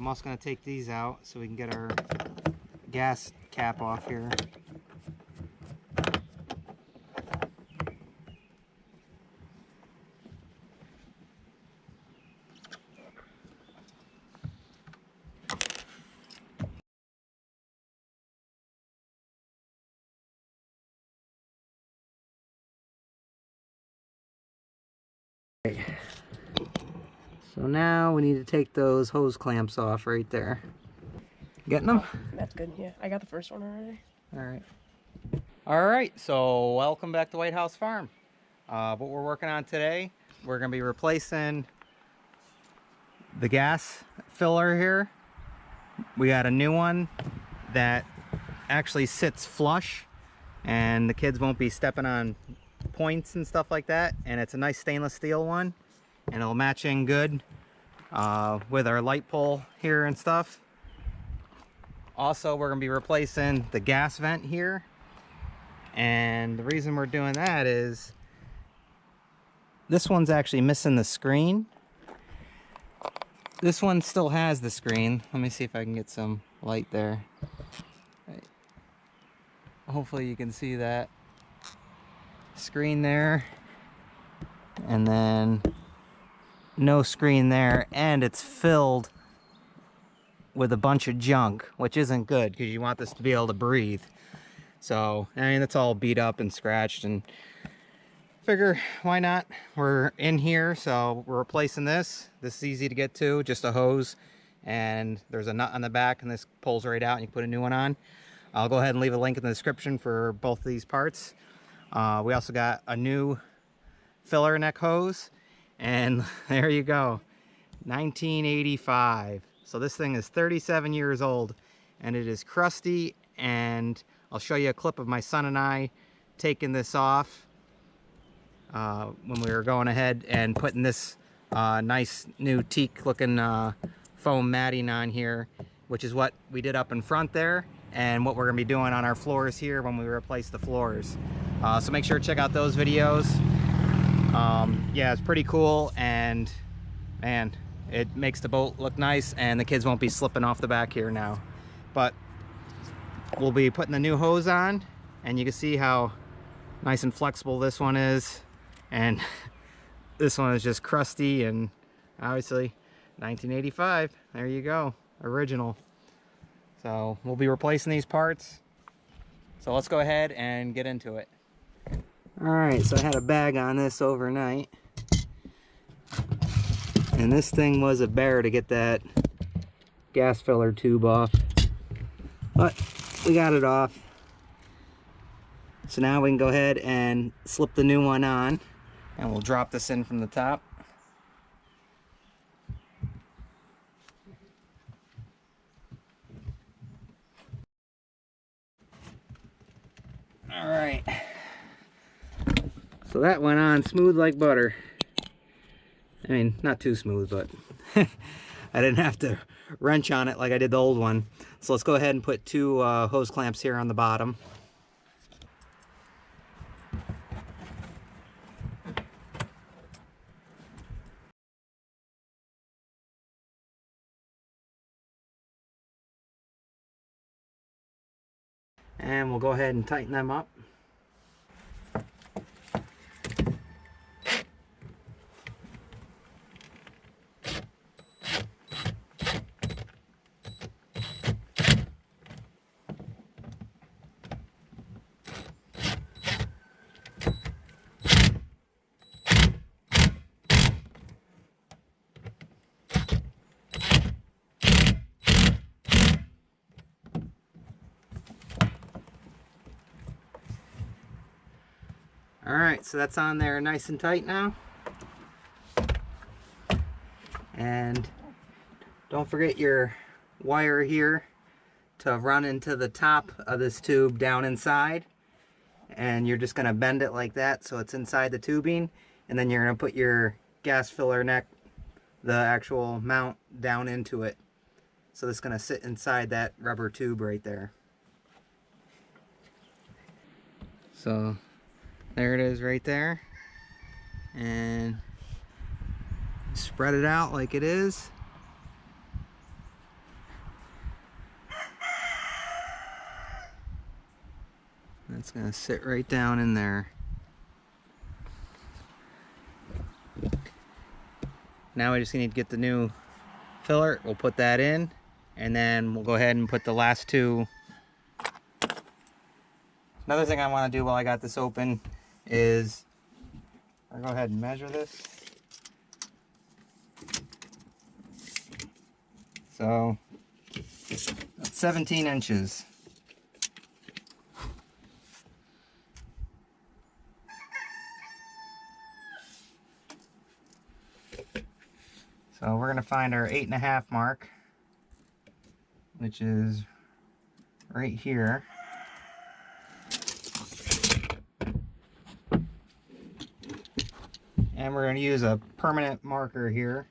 I'm also going to take these out so we can get our gas cap off here. So now we need to take those hose clamps off right there. Getting them? Oh, that's good, yeah. I got the first one already. Alright. Alright, so welcome back to White House Farm. What we're working on today, we're going to be replacing the gas filler here. We got a new one that actually sits flush and the kids won't be stepping on points and stuff like that. And it's a nice stainless steel one and it'll match in good with our light pole here and stuff. Also, we're going to be replacing the gas vent here. And the reason we're doing that is this one's actually missing the screen. This one still has the screen. Let me see if I can get some light there. Hopefully you can see that screen there. And then no screen there. And it's filled with a bunch of junk, which isn't good because you want this to be able to breathe. So, I mean, it's all beat up and scratched, and figure, why not? We're in here, so we're replacing this. This is easy to get to, just a hose, and there's a nut on the back, and this pulls right out, and you can put a new one on. I'll go ahead and leave a link in the description for both of these parts. We also got a new filler neck hose, and there you go, 1985. So this thing is 37 years old, and it is crusty, and I'll show you a clip of my son and I taking this off when we were going ahead and putting this nice new teak looking foam matting on here, which is what we did up in front there and what we're going to be doing on our floors here when we replace the floors. So make sure to check out those videos. Yeah, it's pretty cool, and man, it makes the boat look nice, and the kids won't be slipping off the back here now. But we'll be putting the new hose on, and you can see how nice and flexible this one is, and this one is just crusty, and obviously 1985, there you go, original. So we'll be replacing these parts, so let's go ahead and get into it. All right, so I had a bag on this overnight, and this thing was a bear to get that gas filler tube off, but we got it off. So now we can go ahead and slip the new one on, and we'll drop this in from the top. All right, so that went on smooth like butter. I mean, not too smooth, but I didn't have to wrench on it like I did the old one. So let's go ahead and put two hose clamps here on the bottom. And we'll go ahead and tighten them up. All right, so that's on there nice and tight now. And don't forget your wire here to run into the top of this tube down inside. And you're just gonna bend it like that so it's inside the tubing. And then you're gonna put your gas filler neck, the actual mount, down into it. So this is gonna sit inside that rubber tube right there. So there it is right there, and spread it out like it is, That's going to sit right down in there. Now we just need to get the new filler. We'll put that in, and then we'll go ahead and put the last two. Another thing I want to do while I got this open is I'll go ahead and measure this. So that's 17 inches. So we're going to find our 8.5 mark, which is right here. And we're going to use a permanent marker here,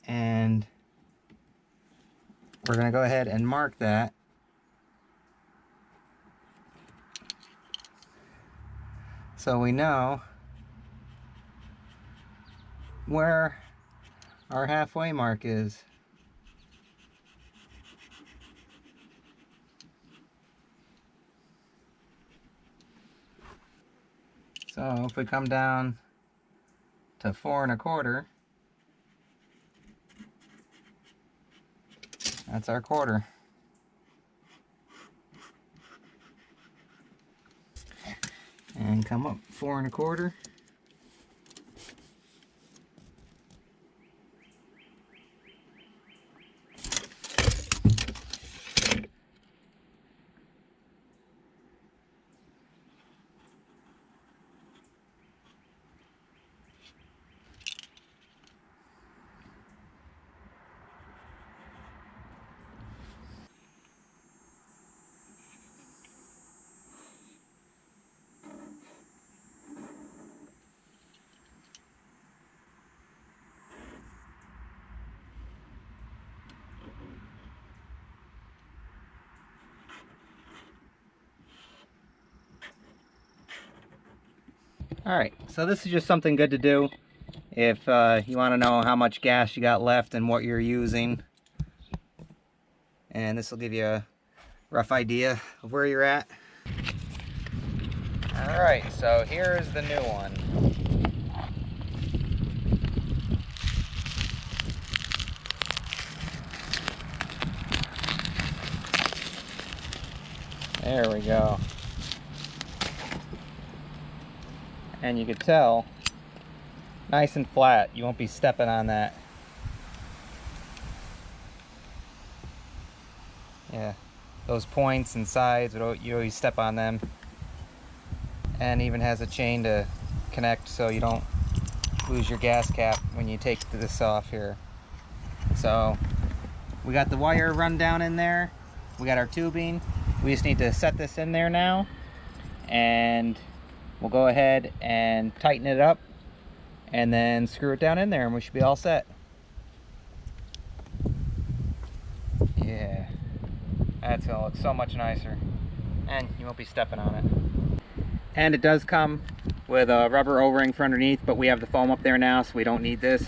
and we're going to go ahead and mark that. So we know where our halfway mark is. So if we come down to 4 1/4, that's our quarter. And come up 4 1/4. Alright, so this is just something good to do if you want to know how much gas you got left and what you're using. And this will give you a rough idea of where you're at. Alright, so here's the new one. There we go. And you can tell, nice and flat. You won't be stepping on that. Yeah, those points and sides, you always step on them. And even has a chain to connect so you don't lose your gas cap when you take this off here. So we got the wire run down in there. We got our tubing. We just need to set this in there now, and we'll go ahead and tighten it up and then screw it down in there, and we should be all set. Yeah, that's gonna look so much nicer, and you won't be stepping on it. And it does come with a rubber O-ring for underneath, but we have the foam up there now, so we don't need this.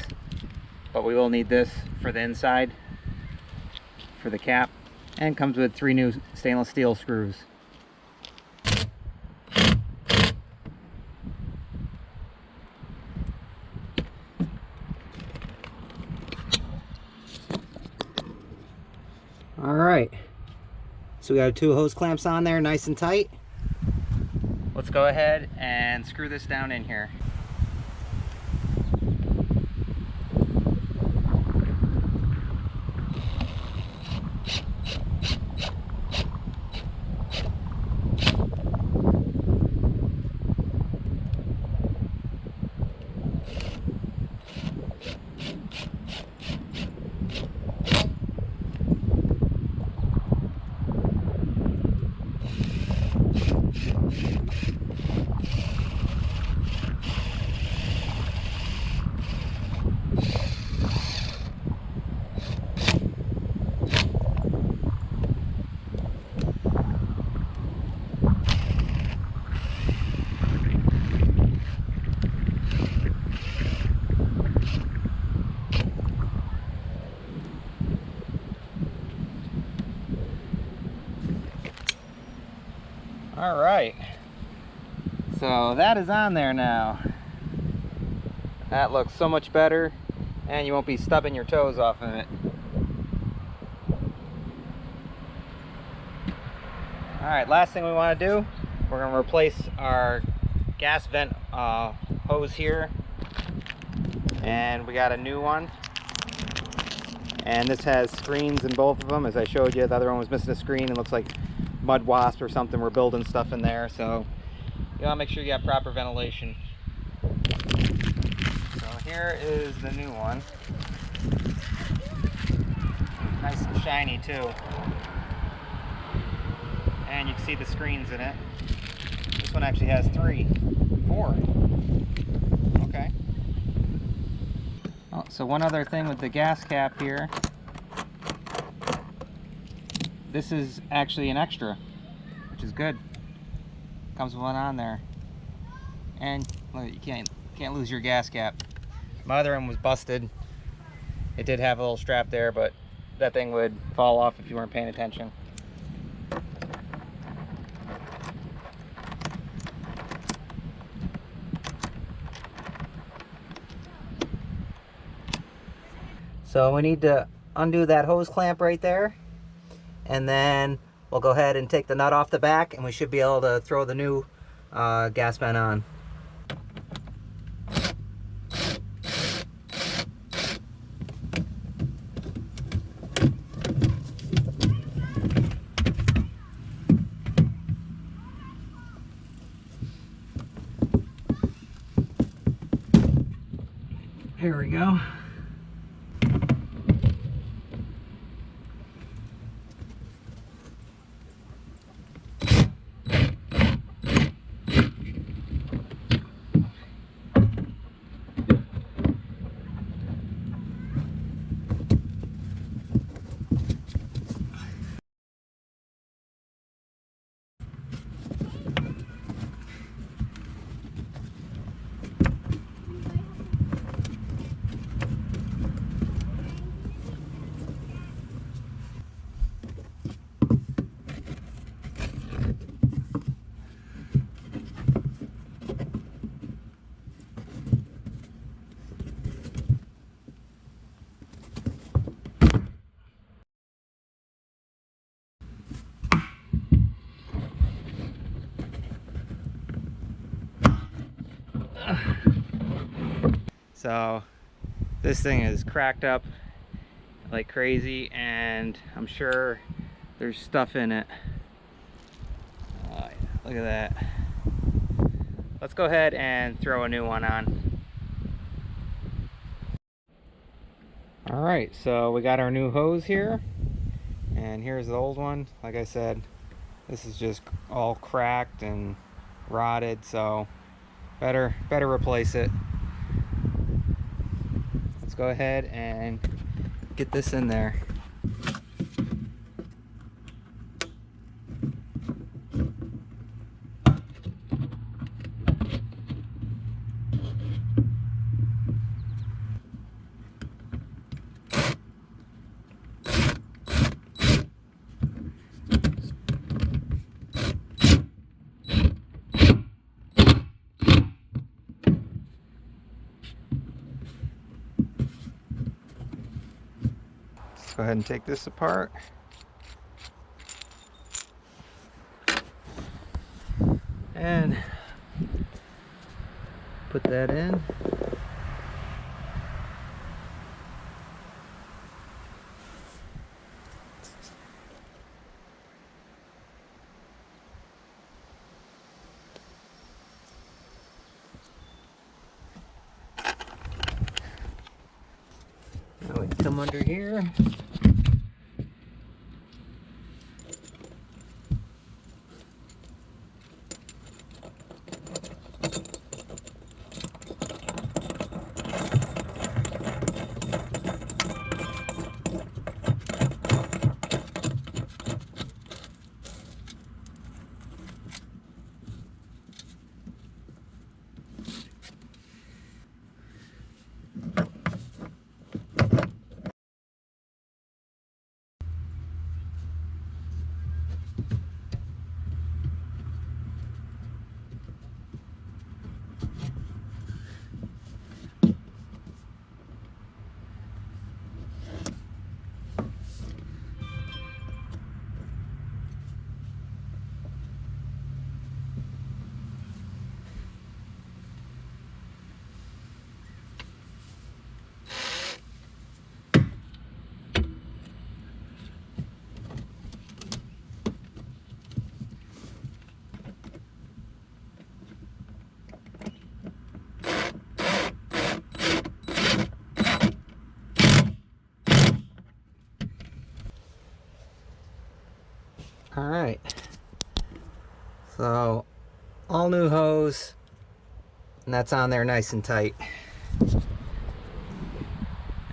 But we will need this for the inside, for the cap, and comes with 3 new stainless steel screws. Alright, so we got 2 hose clamps on there, nice and tight. Let's go ahead and screw this down in here. So that is on there now. That looks so much better, and you won't be stubbing your toes off of it. Alright, last thing we want to do, we're going to replace our gas vent hose here. And we got a new one. And this has screens in both of them. As I showed you, the other one was missing a screen. It looks like mud wasp or something. We're building stuff in there, so you want to make sure you got proper ventilation. So here is the new one. Nice and shiny too. And you can see the screens in it. This one actually has 4. Okay. Oh, so one other thing with the gas cap here. This is actually an extra, which is good. Comes with one on there. And look, you can't lose your gas cap. My other one was busted. It did have a little strap there, but that thing would fall off if you weren't paying attention. So we need to undo that hose clamp right there, and then we'll go ahead and take the nut off the back, and we should be able to throw the new gas vent on. Here we go. So this thing is cracked up like crazy, and I'm sure there's stuff in it. Look at that. Let's go ahead and throw a new one on. Alright, so we got our new hose here, and here's the old one. Like I said, this is just all cracked and rotted, so better replace it. Let's go ahead and get this in there. Go ahead and take this apart. And put that in. Now we come under here. All right. So, all new hose, and that's on there nice and tight.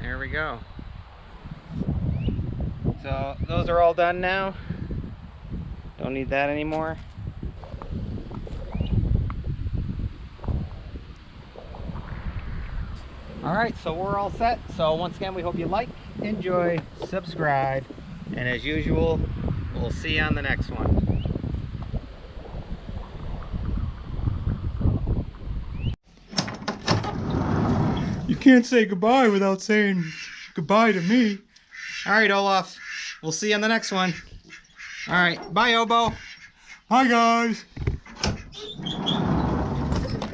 There we go. So those are all done now. Don't need that anymore. All right, so we're all set. So once again, we hope you like, enjoy, subscribe, and as usual, we'll see you on the next one. You can't say goodbye without saying goodbye to me. All right, Olaf, we'll see you on the next one. All right, bye, Obo. Hi, guys.